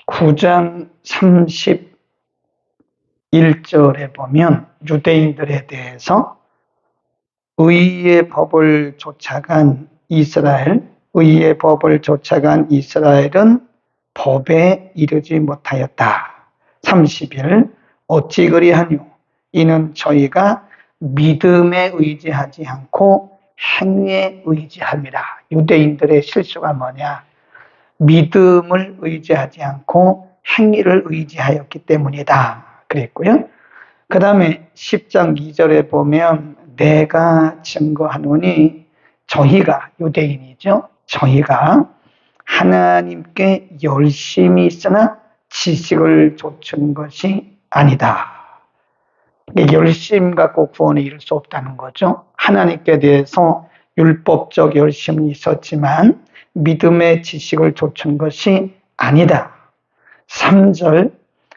9장 31절에 보면 유대인들에 대해서 의의 법을 쫓아간 의의 법을 쫓아간 이스라엘은 법에 이르지 못하였다. 30일 어찌 그리하뇨? 이는 저희가 믿음에 의지하지 않고 행위에 의지함이라. 유대인들의 실수가 뭐냐? 믿음을 의지하지 않고 행위를 의지하였기 때문이다. 그랬고요. 그 다음에 10장 2절에 보면 내가 증거하노니 저희가 유대인이죠. 저희가 하나님께 열심히 있으나 지식을 좇은 것이 아니다. 열심 갖고 구원에 이를 수 없다는 거죠. 하나님께 대해서 율법적 열심은 있었지만 믿음의 지식을 좇은 것이 아니다. 3절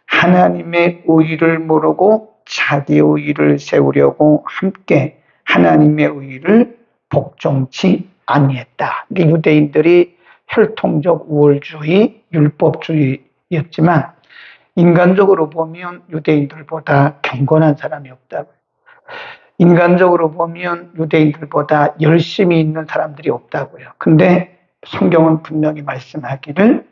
하나님의 의의를 모르고 자기 의의를 세우려고 함께 하나님의 의의를 복종치 아니했다. 유대인들이 혈통적 우월주의, 율법주의였지만 인간적으로 보면 유대인들보다 경건한 사람이 없다고요. 인간적으로 보면 유대인들보다 열심히 있는 사람들이 없다고요. 근데 성경은 분명히 말씀하기를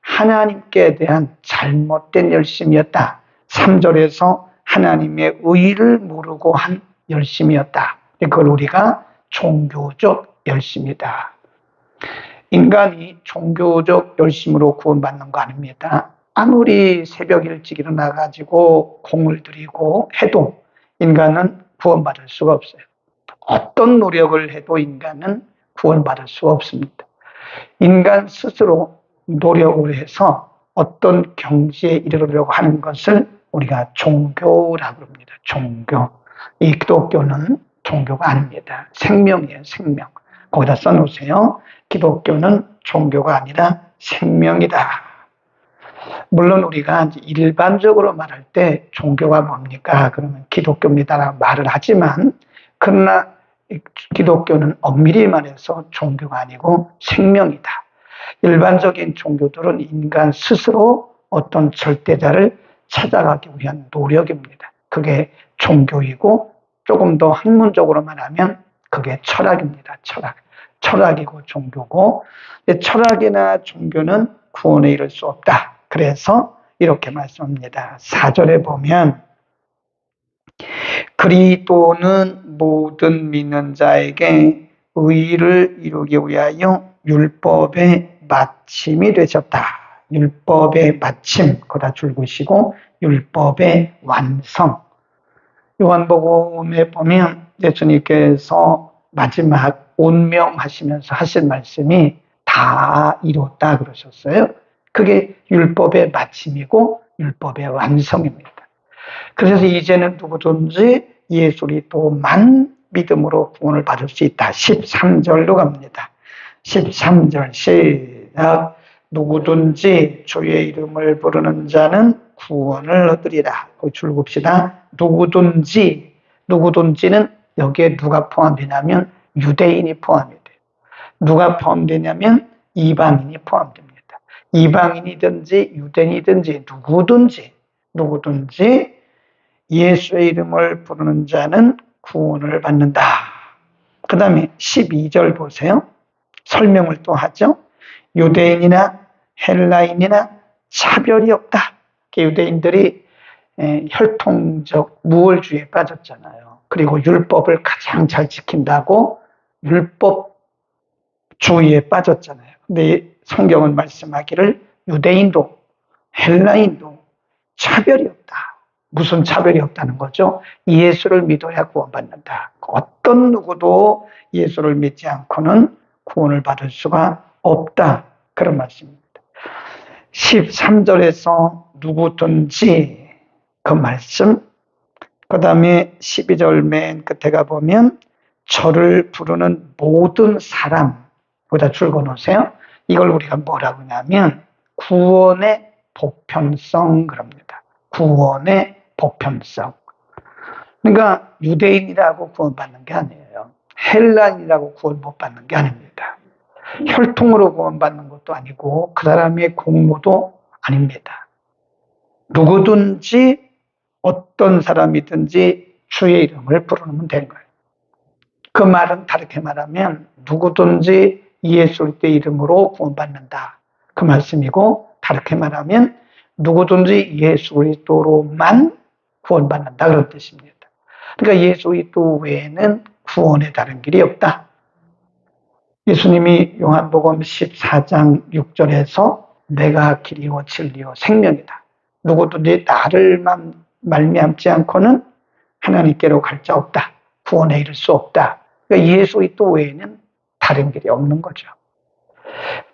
하나님께 대한 잘못된 열심이었다. 3절에서 하나님의 의의를 모르고 한 열심이었다. 그걸 우리가 종교적 열심이다. 인간이 종교적 열심으로 구원받는 거 아닙니다. 아무리 새벽 일찍 일어나가지고 공을 들이고 해도 인간은 구원받을 수가 없어요. 어떤 노력을 해도 인간은 구원받을 수가 없습니다. 인간 스스로 노력을 해서 어떤 경지에 이르려고 하는 것을 우리가 종교라고 합니다. 종교. 이 기독교는 종교가 아닙니다. 생명이에요, 생명. 거기다 써놓으세요. 기독교는 종교가 아니라 생명이다. 물론 우리가 일반적으로 말할 때 종교가 뭡니까? 그러면 기독교입니다라고 말을 하지만 그러나 기독교는 엄밀히 말해서 종교가 아니고 생명이다. 일반적인 종교들은 인간 스스로 어떤 절대자를 찾아가기 위한 노력입니다. 그게 종교이고 조금 더 학문적으로 말하면 그게 철학입니다. 철학이고 종교고 철학이나 종교는 구원에 이를 수 없다. 그래서 이렇게 말씀합니다. 4절에 보면 그리스도는 모든 믿는 자에게 의를 이루기 위하여 율법의 마침이 되셨다. 율법의 마침, 거기다 줄이시고 율법의 완성. 요한복음에 보면 예수님께서 마지막 운명하시면서 하신 말씀이 다 이뤘다 그러셨어요. 그게 율법의 마침이고 율법의 완성입니다. 그래서 이제는 누구든지 예수 그리스도만 믿음으로 구원을 받을 수 있다. 13절로 갑니다. 13절 시작. 누구든지 주의 이름을 부르는 자는 구원을 얻으리라. 줄봅시다. 누구든지는 여기에 누가 포함되냐면 유대인이 포함이 돼요. 누가 포함되냐면 이방인이 포함됩니다. 이방인이든지 유대인이든지 누구든지 예수의 이름을 부르는 자는 구원을 받는다. 그 다음에 12절 보세요. 설명을 또 하죠. 유대인이나 헬라인이나 차별이 없다. 유대인들이 혈통적 무월주의에 빠졌잖아요. 그리고 율법을 가장 잘 지킨다고 율법주의에 빠졌잖아요. 근데 성경은 말씀하기를 유대인도 헬라인도 차별이 없다. 무슨 차별이 없다는 거죠? 예수를 믿어야 구원받는다. 어떤 누구도 예수를 믿지 않고는 구원을 받을 수가 없다. 그런 말씀입니다. 13절에서 누구든지 그 말씀, 그 다음에 12절 맨 끝에 가보면 저를 부르는 모든 사람, 거기다 줄거 놓으세요. 이걸 우리가 뭐라고 하냐면 구원의 보편성 그럽니다. 구원의 보편성. 그러니까 유대인이라고 구원받는 게 아니에요. 헬라인이라고 구원 못 받는 게 아닙니다. 혈통으로 구원받는 것도 아니고 그 사람의 공로도 아닙니다. 누구든지 어떤 사람이든지 주의 이름을 부르면 되는 거예요. 그 말은 다르게 말하면 누구든지 예수 그리스도의 이름으로 구원받는다. 그 말씀이고, 다르게 말하면 누구든지 예수 그리스도로만 구원받는다. 그런 뜻입니다. 그러니까 예수 그리스도 외에는 구원에 다른 길이 없다. 예수님이 요한복음 14장 6절에서 내가 길이요 진리요 생명이다. 누구든지 나를 말미암지 않고는 하나님께로 갈 자 없다. 구원에 이를 수 없다. 그러니까 예수 그리스도 외에는 다른 길이 없는 거죠.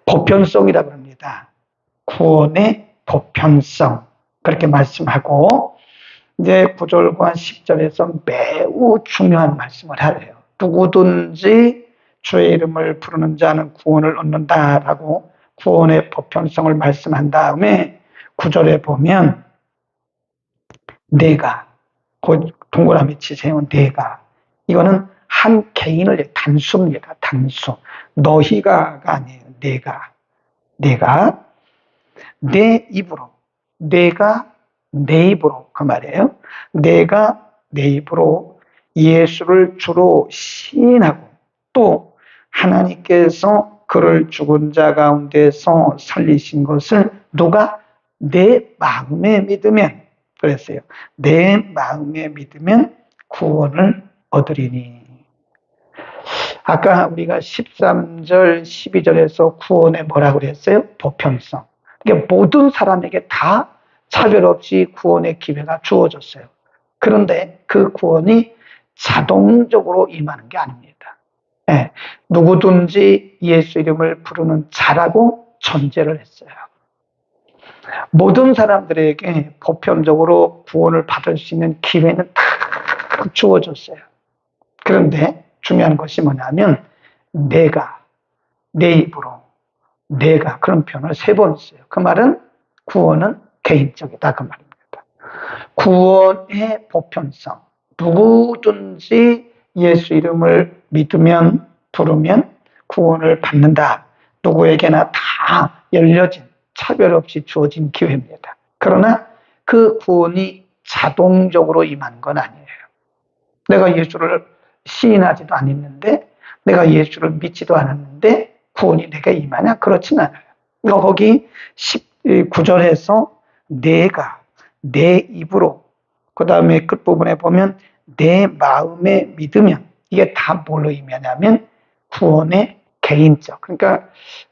보편성이라고 합니다. 구원의 보편성. 그렇게 말씀하고, 이제 9절과 10절에서 매우 중요한 말씀을 하래요. 누구든지 주의 이름을 부르는 자는 구원을 얻는다라고 구원의 보편성을 말씀한 다음에 9절에 보면 내가, 동그라미 치세요. 내가. 이거는 한 개인을, 단수입니다. 단수. 너희가가 아니에요. 내가 내 입으로, 내가 내 입으로, 그 말이에요. 내가 내 입으로 예수를 주로 시인하고, 또 하나님께서 그를 죽은 자 가운데서 살리신 것을 누가 내 마음에 믿으면, 그랬어요. 내 마음에 믿으면 구원을 얻으리니. 아까 우리가 13절, 12절에서 구원에 뭐라고 그랬어요? 보편성. 그러니까 모든 사람에게 다 차별 없이 구원의 기회가 주어졌어요. 그런데 그 구원이 자동적으로 임하는 게 아닙니다. 네, 누구든지 예수 이름을 부르는 자라고 전제를 했어요. 모든 사람들에게 보편적으로 구원을 받을 수 있는 기회는 다 주어졌어요. 그런데 중요한 것이 뭐냐면 내가, 내 입으로, 내가, 그런 표현을 3번 써요. 그 말은 구원은 개인적이다, 그 말입니다. 구원의 보편성. 누구든지 예수 이름을 믿으면, 부르면 구원을 받는다. 누구에게나 다 열려진, 차별 없이 주어진 기회입니다. 그러나 그 구원이 자동적으로 임하는 건 아니에요. 내가 예수를 시인하지도 않았는데, 내가 예수를 믿지도 않았는데 구원이 내게 임하냐? 그렇진 않아요. 거기 19절에서 내가 내 입으로, 그 다음에 끝부분에 보면 내 마음에 믿으면, 이게 다 뭘로 임하냐면 구원의 개인적, 그러니까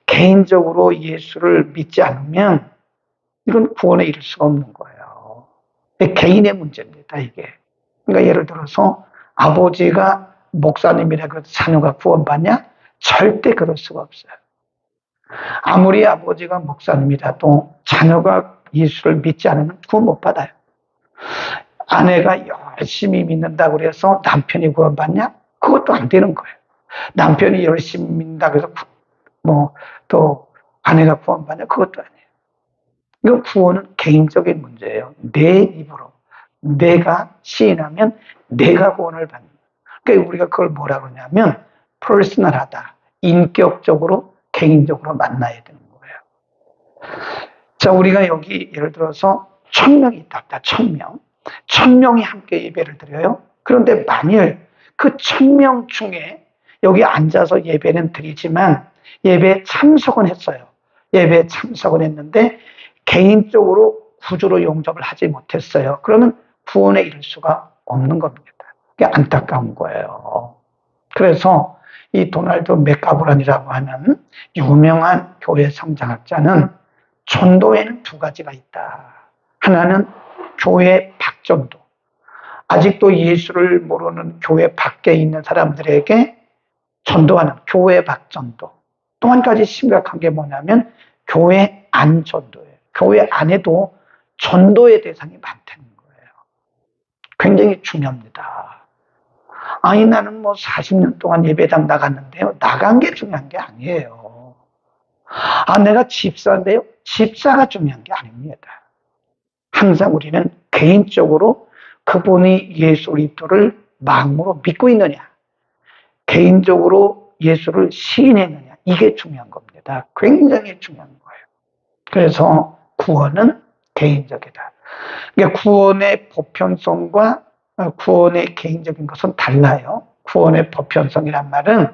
개인적으로 예수를 믿지 않으면 이건 구원에 이를 수가 없는 거예요. 개인의 문제입니다, 이게. 그러니까 예를 들어서 아버지가 목사님이라고 해서 자녀가 구원받냐? 절대 그럴 수가 없어요. 아무리 아버지가 목사님이라도 자녀가 예수를 믿지 않으면 구원 못 받아요. 아내가 열심히 믿는다고 해서 남편이 구원받냐? 그것도 안 되는 거예요. 남편이 열심히 믿는다고 해서 또 아내가 구원받냐? 그것도 아니에요. 이건 구원은 개인적인 문제예요. 내 입으로 내가 시인하면 내가 구원을 받는 거예요. 그러니까 우리가 그걸 뭐라 그러냐면 퍼스널하다. 인격적으로, 개인적으로 만나야 되는 거예요. 자, 우리가 여기 예를 들어서 1000명이 있다. 1000명. 1000명이 함께 예배를 드려요. 그런데 만일 그 1000명 중에 여기 앉아서 예배는 드리지만 예배에 참석은 했어요. 예배에 참석은 했는데 개인적으로 구주로 용접을 하지 못했어요. 그러면 구원에 이를 수가 없는 겁니다. 그게 안타까운 거예요. 그래서 이 도널드 맥가브런이라고 하는 유명한 교회 성장학자는 전도에는 2가지가 있다. 하나는 교회 밖전도. 아직도 예수를 모르는 교회 밖에 있는 사람들에게 전도하는 교회 밖전도. 또 한 가지 심각한 게 뭐냐면 교회 안전도예요. 교회 안에도 전도의 대상이 많다는 거예요. 굉장히 중요합니다. 아니, 나는 40년 동안 예배당 나갔는데요. 나간 게 중요한 게 아니에요. 내가 집사인데요. 집사가 중요한 게 아닙니다. 항상 우리는 개인적으로 그분이 예수 그리스도를 마음으로 믿고 있느냐, 개인적으로 예수를 시인했느냐, 이게 중요한 겁니다. 굉장히 중요한 거예요. 그래서 구원은 개인적이다. 그러니까 구원의 보편성과 구원의 개인적인 것은 달라요. 구원의 보편성이란 말은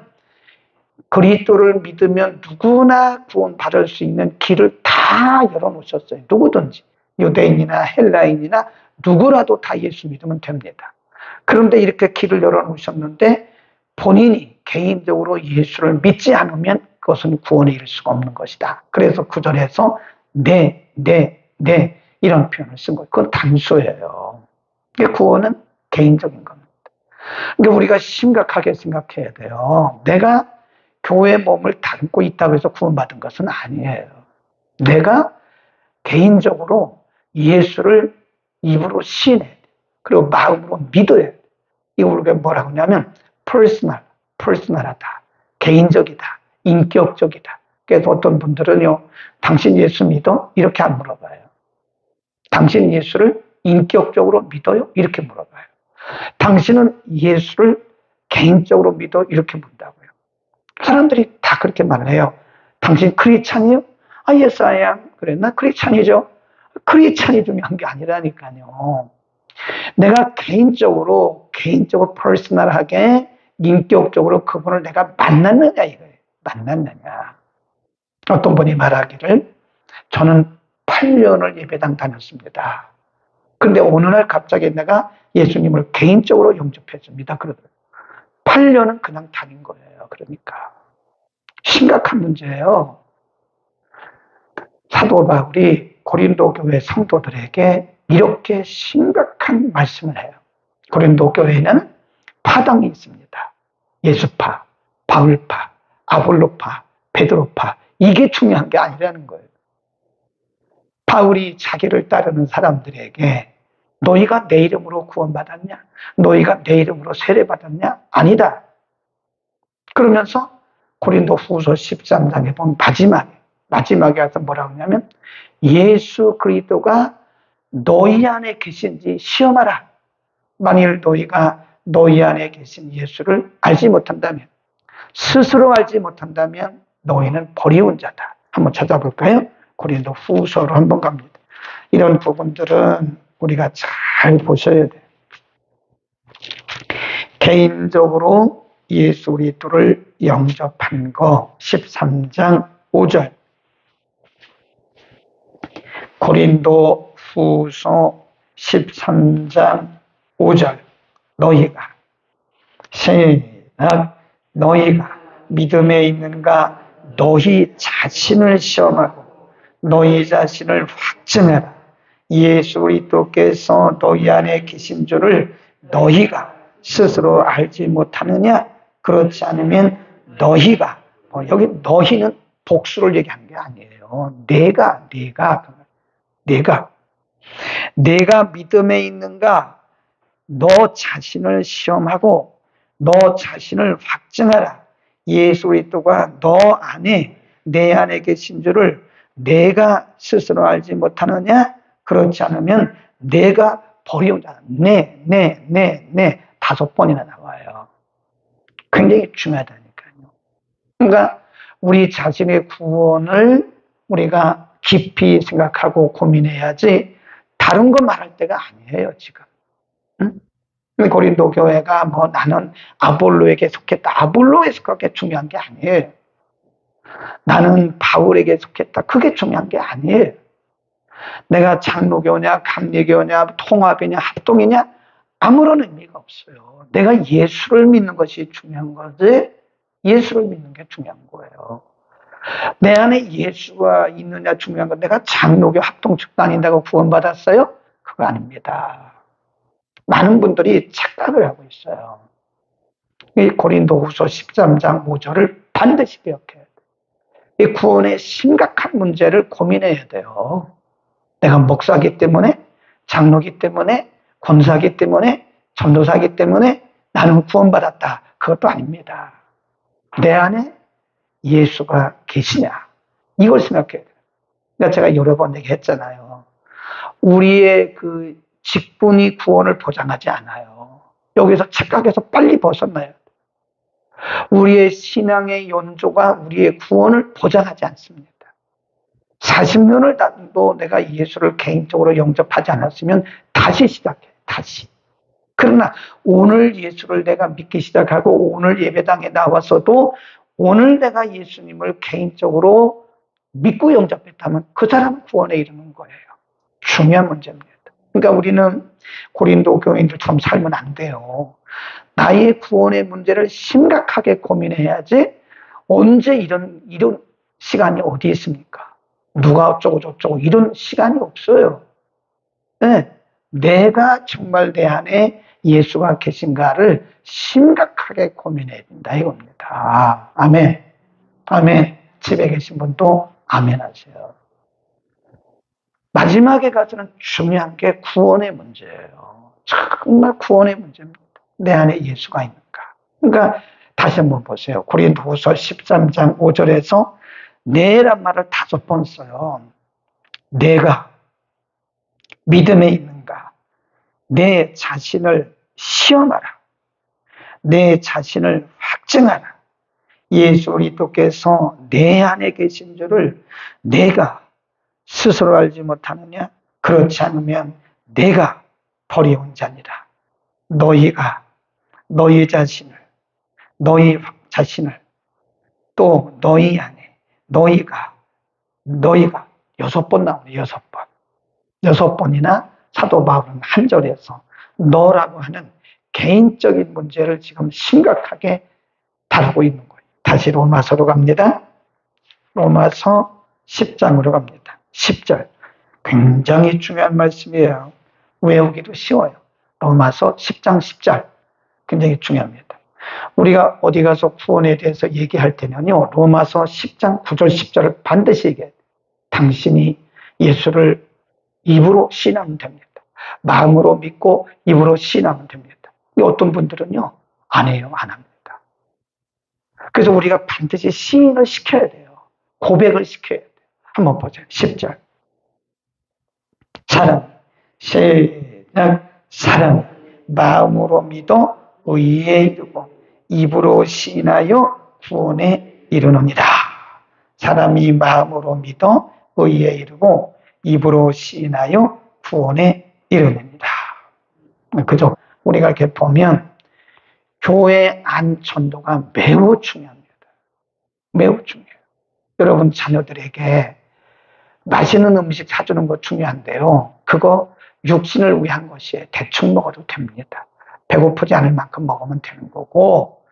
그리스도를 믿으면 누구나 구원받을 수 있는 길을 다 열어놓으셨어요. 누구든지 유대인이나 헬라인이나 누구라도 다 예수 믿으면 됩니다. 그런데 이렇게 길을 열어놓으셨는데 본인이 개인적으로 예수를 믿지 않으면 그것은 구원에 이를 수가 없는 것이다. 그래서 구절에서 네 이런 표현을 쓴 거예요. 그건 단수예요. 구원은 개인적인 겁니다. 그러니까 우리가 심각하게 생각해야 돼요. 내가 교회 몸을 담고 있다고 해서 구원받은 것은 아니에요. 내가 개인적으로 예수를 입으로 시인해야 돼. 그리고 마음으로 믿어야 돼. 이거 우리가 뭐라고 하냐면 퍼스널하다. 개인적이다. 인격적이다. 그래서 어떤 분들은요, 당신 예수 믿어? 이렇게 안 물어봐요. 당신 예수를 인격적으로 믿어요? 이렇게 물어봐요. 당신은 예수를 개인적으로 믿어? 이렇게 묻는다고요. 사람들이 다 그렇게 말을 해요. 당신 크리스찬이요? 아, yes, I am. 그래, 나 크리스찬이죠. 크리스찬이 중요한 게 아니라니까요. 내가 개인적으로 퍼스널하게 인격적으로 그분을 내가 만났느냐 이거예요. 만났느냐. 어떤 분이 말하기를 저는 8년을 예배당 다녔습니다. 그런데 어느 날 갑자기 내가 예수님을 개인적으로 영접했습니다. 그러더라고요. 8년은 그냥 다닌 거예요. 그러니까 심각한 문제예요. 사도 바울이 고린도 교회 성도들에게 이렇게 심각한 말씀을 해요. 고린도 교회에는 파당이 있습니다. 예수파, 바울파, 아볼로파, 베드로파. 이게 중요한 게 아니라는 거예요. 바울이 자기를 따르는 사람들에게 너희가 내 이름으로 구원받았냐? 너희가 내 이름으로 세례받았냐? 아니다. 그러면서 고린도 후서 13장에 보면 마지막에 와서 뭐라고 하냐면 예수 그리스도가 너희 안에 계신지 시험하라. 만일 너희가 너희 안에 계신 예수를 알지 못한다면, 스스로 알지 못한다면 너희는 버리운 자다. 한번 찾아볼까요? 고린도 후서로 한번 갑니다. 이런 부분들은 우리가 잘 보셔야 돼요. 개인적으로 예수 그리스도를 영접한 거 13장 5절. 고린도 후서 13장 5절. 너희가 너희가 믿음에 있는가? 너희 자신을 시험하고 너희 자신을 확증하라. 예수 그리스도께서 너희 안에 계신 줄을 너희가 스스로 알지 못하느냐? 그렇지 않으면 너희가, 여기 너희는 복수를 얘기한 게 아니에요. 내가 믿음에 있는가? 너 자신을 시험하고 너 자신을 확증하라. 예수 그리스도가 너 안에, 내 안에 계신 줄을 내가 스스로 알지 못하느냐? 그렇지 않으면 내가 버리운 자다. 네 5번이나 나와요. 굉장히 중요하다니까요. 그러니까 우리 자신의 구원을 우리가 깊이 생각하고 고민해야지 다른 거 말할 때가 아니에요, 지금. 응? 고린도 교회가 나는 아볼로에게 속했다. 아볼로에 속한 게 중요한 게 아니에요. 나는 바울에게 속했다. 그게 중요한 게 아니에요. 내가 장로교냐, 감리교냐, 통합이냐, 합동이냐 아무런 의미가 없어요. 내가 예수를 믿는 것이 중요한 거지 예수를 믿는 게 중요한 거예요. 내 안에 예수가 있느냐 중요한 건 내가 장로교 합동측 다닌다고 구원받았어요? 그거 아닙니다. 많은 분들이 착각을 하고 있어요. 이 고린도후서 13장 5절을 반드시 기억해야 돼요. 이 구원의 심각한 문제를 고민해야 돼요. 내가 목사기 때문에, 장로기 때문에, 권사기 때문에, 전도사기 때문에 나는 구원받았다. 그것도 아닙니다. 내 안에 예수가 계시냐? 이걸 생각해야 돼요. 그러니까 제가 여러 번 얘기했잖아요. 우리의 그 직분이 구원을 보장하지 않아요. 여기서 착각해서 빨리 벗어나야 돼요. 우리의 신앙의 연조가 우리의 구원을 보장하지 않습니다. 40년을 도 내가 예수를 개인적으로 영접하지 않았으면 다시 시작해. 다시. 그러나 오늘 예수를 내가 믿기 시작하고 오늘 예배당에 나와서도 오늘 내가 예수님을 개인적으로 믿고 영접했다면 그 사람은 구원에 이르는 거예요. 중요한 문제입니다. 그러니까 우리는 고린도 교인들처럼 살면 안 돼요. 나의 구원의 문제를 심각하게 고민해야지. 언제 이런 시간이 어디 있습니까? 누가 어쩌고 저쩌고 이런 시간이 없어요. 네. 내가 정말 내 안에 예수가 계신가를 심각하게 고민해야 된다 이겁니다. 아멘. 아멘. 집에 계신 분도 아멘 하세요. 마지막에 가서는 중요한 게 구원의 문제예요. 정말 구원의 문제입니다. 내 안에 예수가 있는가. 그러니까 다시 한번 보세요. 고린도후서 13장 5절에서 내란 말을 5번 써요. 내가 믿음에 있는가. 내 자신을 시험하라. 내 자신을 확증하라. 예수 그리스도께서 내 안에 계신 줄을 내가 스스로 알지 못하느냐? 그렇지 않으면 내가 버려온 자니라. 너희가 너희 자신을 또 너희 안에 너희가 6번 나오네. 6번. 6번이나 사도 바울은 한 절에서 너라고 하는 개인적인 문제를 지금 심각하게 다루고 있는 거예요. 다시 로마서로 갑니다. 로마서 10장으로 갑니다. 10절. 굉장히 중요한 말씀이에요. 외우기도 쉬워요. 로마서 10장 10절. 굉장히 중요합니다. 우리가 어디 가서 구원에 대해서 얘기할 때는요, 로마서 10장 9절 10절을 반드시 얘기해요. 당신이 예수를 입으로 시인하면 됩니다. 마음으로 믿고 입으로 시인하면 됩니다. 어떤 분들은요, 안 해요. 안 합니다. 그래서 우리가 반드시 시인을 시켜야 돼요. 고백을 시켜야 돼요. 한번 보세요. 10절. 사람 마음으로 믿어 의에 이르고 입으로 시인하여 구원에 이르느니라. 사람이 마음으로 믿어 의에 이르고 입으로 시인하여 구원에 이르느니라. 그죠? 우리가 이렇게 보면 교회 안 전도가 매우 중요합니다. 매우 중요해요. 여러분 자녀들에게 맛있는 음식 사주는 거 중요한데요. 그거 육신을 위한 것이에요. 대충 먹어도 됩니다. 배고프지 않을 만큼 먹으면 되는 거고,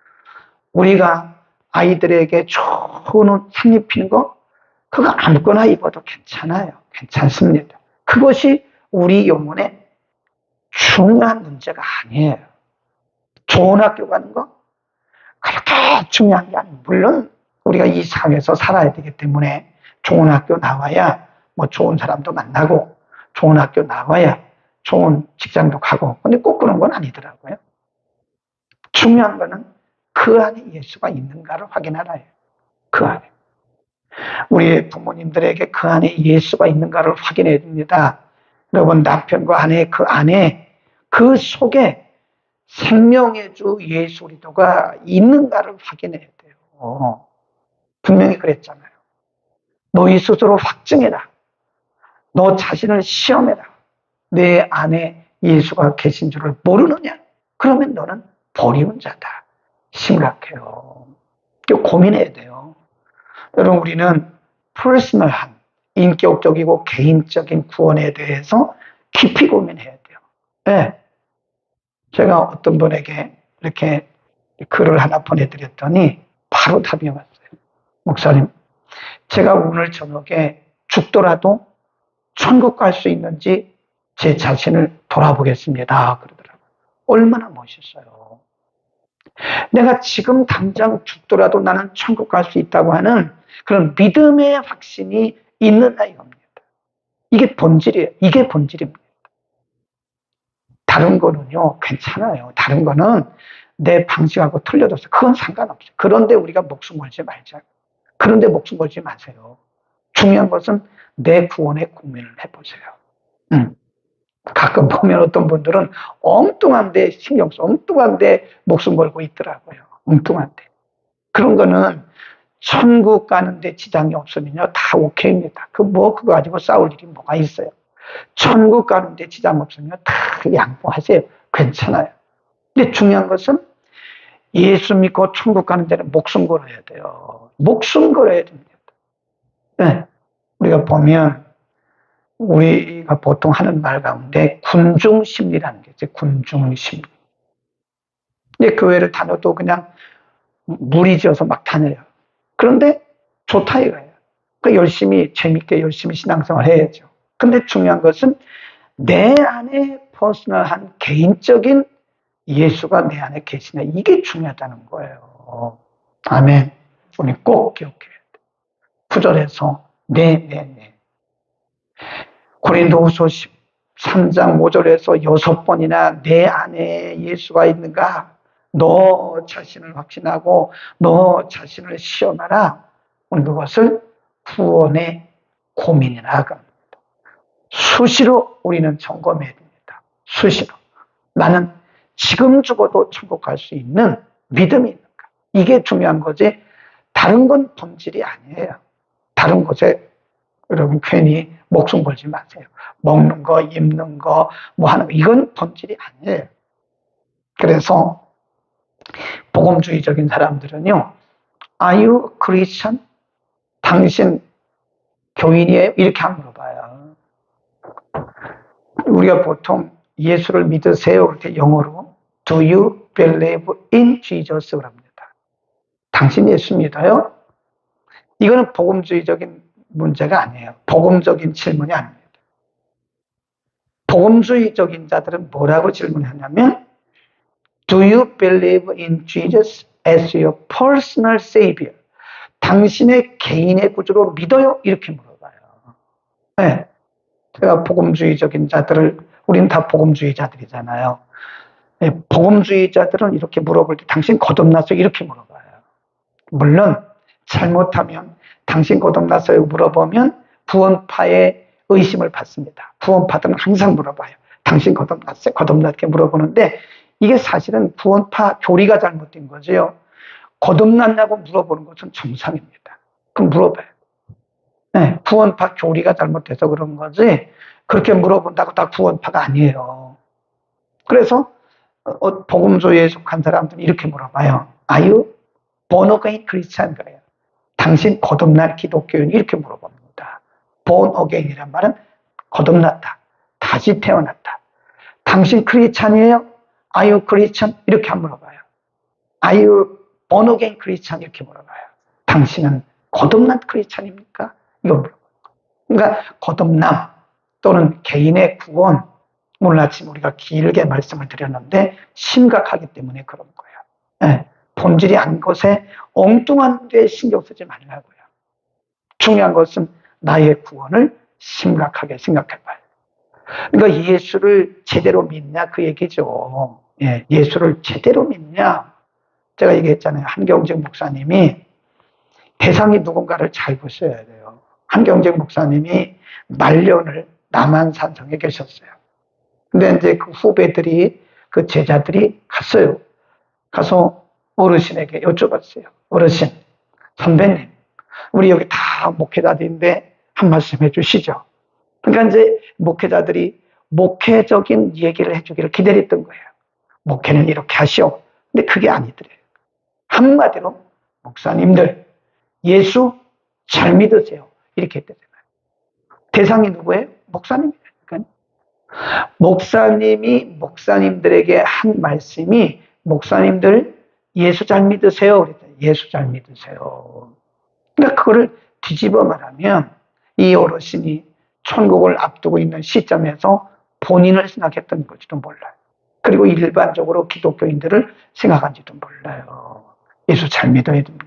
우리가 아이들에게 좋은 옷 입히는 거, 그거 아무거나 입어도 괜찮아요. 괜찮습니다. 그것이 우리 영혼의 중요한 문제가 아니에요. 좋은 학교 가는 거, 그렇게 중요한 게 아니에요. 물론 우리가 이 사회에서 살아야 되기 때문에 좋은 학교 나와야 뭐 좋은 사람도 만나고 좋은 학교 나와야 좋은 직장도 가고, 근데 꼭 그런 건 아니더라고요. 중요한 거는 그 안에 예수가 있는가를 확인하라요. 그 안에. 우리 부모님들에게 그 안에 예수가 있는가를 확인해야 됩니다. 여러분 남편과 아내 그 안에 그 속에 생명의 주 예수 그리스도가 있는가를 확인해야 돼요. 분명히 그랬잖아요. 너희 스스로 확증해라. 너 자신을 시험해라. 내 안에 예수가 계신 줄을 모르느냐? 그러면 너는 버리운 자다. 심각해요. 고민해야 돼요. 여러분 우리는 퍼스널한 인격적이고 개인적인 구원에 대해서 깊이 고민해야 돼요. 네. 제가 어떤 분에게 이렇게 글을 하나 보내드렸더니 바로 답이 왔어요. 목사님, 제가 오늘 저녁에 죽더라도 천국 갈 수 있는지 제 자신을 돌아보겠습니다. 그러더라고요. 얼마나 멋있어요. 내가 지금 당장 죽더라도 나는 천국 갈 수 있다고 하는 그런 믿음의 확신이 있느냐 이겁니다. 이게 본질이에요. 이게 본질입니다. 다른 거는요, 괜찮아요. 다른 거는 내 방식하고 틀려져서 그건 상관없어요. 그런데 우리가 목숨 걸지 말자. 그런데 목숨 걸지 마세요. 중요한 것은 내 구원에 고민을 해보세요. 가끔 보면 어떤 분들은 엉뚱한데 신경 써, 엉뚱한데 목숨 걸고 있더라고요. 엉뚱한데. 그런 거는 천국 가는데 지장이 없으면요, 다 오케이입니다. 그거 가지고 싸울 일이 뭐가 있어요. 천국 가는데 지장 없으면 다 양보하세요. 괜찮아요. 근데 중요한 것은 예수 믿고 천국 가는 데는 목숨 걸어야 돼요. 목숨 걸어야 됩니다. 네. 우리가 보면 우리가 보통 하는 말 가운데 군중심리라는 게 있어요. 군중심리. 근데 교회를 다녀도 그냥 무리지어서 막 다녀요. 그런데 좋다 이거예요. 열심히 재밌게 열심히 신앙생활 해야죠. 근데 중요한 것은 내 안에 퍼스널한 개인적인 예수가 내 안에 계시냐, 이게 중요하다는 거예요. 아멘. 우리 꼭 기억해야 돼. 9절에서 네. 고린도후서 13장 5절에서 6번이나 내 안에 예수가 있는가, 너 자신을 확신하고 너 자신을 시험하라. 우리 그것을 구원의 고민이라 합니다. 수시로 우리는 점검해야 됩니다. 수시로. 나는 지금 죽어도 천국 갈 수 있는 믿음이 있는가. 이게 중요한 거지, 다른 건 본질이 아니에요. 다른 것에 여러분 괜히 목숨 걸지 마세요. 먹는 거, 입는 거, 뭐 하는 거, 이건 본질이 아니에요. 그래서 복음주의적인 사람들은요, Are you Christian? 당신 교인이에요? 이렇게 안 물어봐요. 우리가 보통 예수를 믿으세요? 그렇게 영어로 Do you believe in Jesus? 그럽니다. 당신 예수 믿어요? 이거는 복음주의적인 문제가 아니에요. 복음적인 질문이 아닙니다. 복음주의적인 자들은 뭐라고 질문하냐면 Do you believe in Jesus as your personal savior? 당신의 개인의 구주로 믿어요? 이렇게 물어봐요. 네. 제가 복음주의적인 자들을, 우리는 다 복음주의자들이잖아요. 네. 복음주의자들은 이렇게 물어볼 때 당신 거듭났어요? 이렇게 물어봐요. 물론 잘못하면 당신 거듭났어요? 물어보면 구원파의 의심을 받습니다. 구원파들은 항상 물어봐요. 당신 거듭났어요? 거듭났게 물어보는데 이게 사실은 구원파 교리가 잘못된 거죠. 거듭났냐고 물어보는 것은 정상입니다. 그럼 물어봐요. 네, 구원파 교리가 잘못돼서 그런 거지 그렇게 물어본다고 다 구원파가 아니에요. 그래서 복음주의에 속한 사람들은 이렇게 물어봐요. Are you born again Christian? 그래요. 당신 거듭난 기독교인? 이렇게 물어봅니다. born again이란 말은 거듭났다, 다시 태어났다. 당신 크리스찬이에요? Are you Christian? 이렇게 안 물어봐요. Are you born again Christian? 이렇게 물어봐요. 당신은 거듭난 크리스찬입니까? 이거 물어봐요. 그러니까 거듭남 또는 개인의 구원, 오늘 아침 우리가 길게 말씀을 드렸는데 심각하기 때문에 그런 거예요. 네. 본질이 아닌 것에 엉뚱한 데 신경 쓰지 말라고요. 중요한 것은 나의 구원을 심각하게 생각해봐요. 그러니까 예수를 제대로 믿냐 그 얘기죠. 예, 예수를 제대로 믿냐. 제가 얘기했잖아요. 한경직 목사님이 대상이 누군가를 잘 보셔야 돼요. 한경직 목사님이 말년을 남한산성에 계셨어요. 근데 이제 그 후배들이, 그 제자들이 갔어요. 가서 어르신에게 여쭤봤어요. 어르신, 선배님, 우리 여기 다 목회자들인데 한 말씀 해주시죠. 그러니까 이제 목회자들이 목회적인 얘기를 해주기를 기다렸던 거예요. 목회는 이렇게 하시오. 근데 그게 아니더래요. 한마디로 목사님들 예수 잘 믿으세요. 이렇게 했대잖아요. 대상이 누구예요? 목사님이에요. 목사님이 목사님들에게 한 말씀이 목사님들 예수 잘 믿으세요. 그랬더니 예수 잘 믿으세요. 그러니까 그거를 뒤집어 말하면 이 어르신이 천국을 앞두고 있는 시점에서 본인을 생각했던 건지도 몰라요. 그리고 일반적으로 기독교인들을 생각한지도 몰라요. 예수 잘 믿어야 됩니다.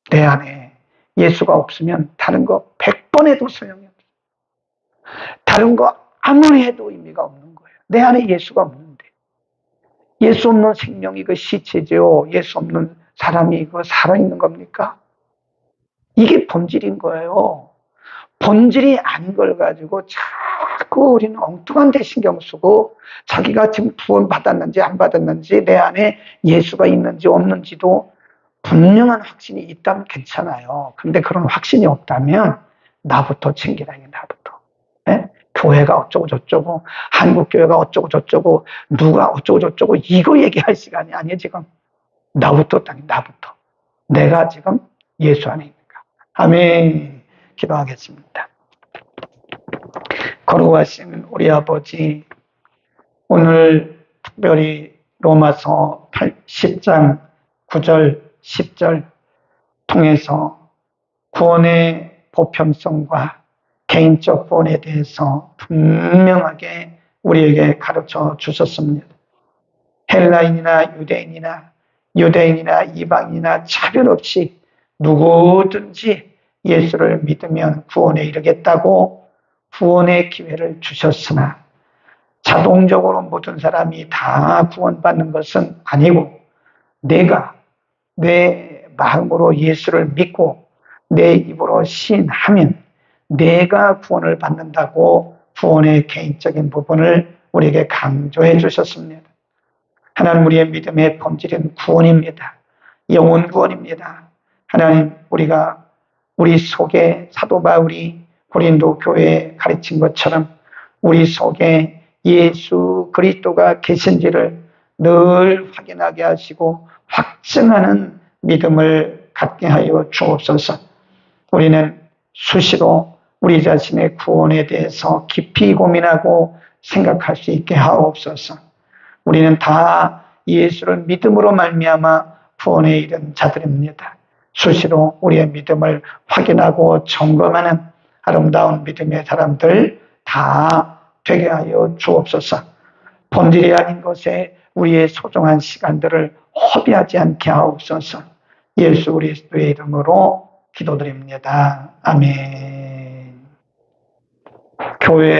내 안에 예수가 없으면 다른 거 100번 해도 소용이 없어요. 다른 거 아무리 해도 의미가 없는 거예요. 내 안에 예수가 없는데. 예수 없는 생명이 그 시체죠. 예수 없는 사람이 이거 살아있는 겁니까? 이게 본질인 거예요. 본질이 아닌 걸 가지고 자꾸 우리는 엉뚱한 데 신경 쓰고 자기가 지금 구원 받았는지 안 받았는지 내 안에 예수가 있는지 없는지도 분명한 확신이 있다면 괜찮아요. 근데 그런 확신이 없다면 나부터 챙기라니, 나부터. 예? 교회가 어쩌고 저쩌고, 한국교회가 어쩌고 저쩌고, 누가 어쩌고 저쩌고, 이거 얘기할 시간이 아니에요, 지금. 나부터, 나부터. 내가 지금 예수 안에 있는가. 아멘. 기도하겠습니다. 거룩하신 우리 아버지, 오늘 특별히 로마서 10장 9절, 10절 통해서 구원의 보편성과 개인적 구원에 대해서 분명하게 우리에게 가르쳐 주셨습니다. 헬라인이나 유대인이나 이방인이나 차별 없이 누구든지 예수를 믿으면 구원에 이르겠다고 구원의 기회를 주셨으나 자동적으로 모든 사람이 다 구원받는 것은 아니고 내가 내 마음으로 예수를 믿고 내 입으로 시인하면 내가 구원을 받는다고 구원의 개인적인 부분을 우리에게 강조해 주셨습니다. 하나님, 우리의 믿음의 본질은 구원입니다. 영혼 구원입니다. 하나님, 우리가 우리 속에 사도 바울이 고린도 교회에 가르친 것처럼 우리 속에 예수 그리스도가 계신지를 늘 확인하게 하시고 확증하는 믿음을 갖게 하여 주옵소서. 우리는 수시로 우리 자신의 구원에 대해서 깊이 고민하고 생각할 수 있게 하옵소서. 우리는 다 예수를 믿음으로 말미암아 구원에 이른 자들입니다. 수시로 우리의 믿음을 확인하고 점검하는 아름다운 믿음의 사람들 다 되게 하여 주옵소서. 본질이 아닌 것에 우리의 소중한 시간들을 허비하지 않게 하옵소서. 예수 그리스도의 이름으로 기도드립니다. 아멘. 교회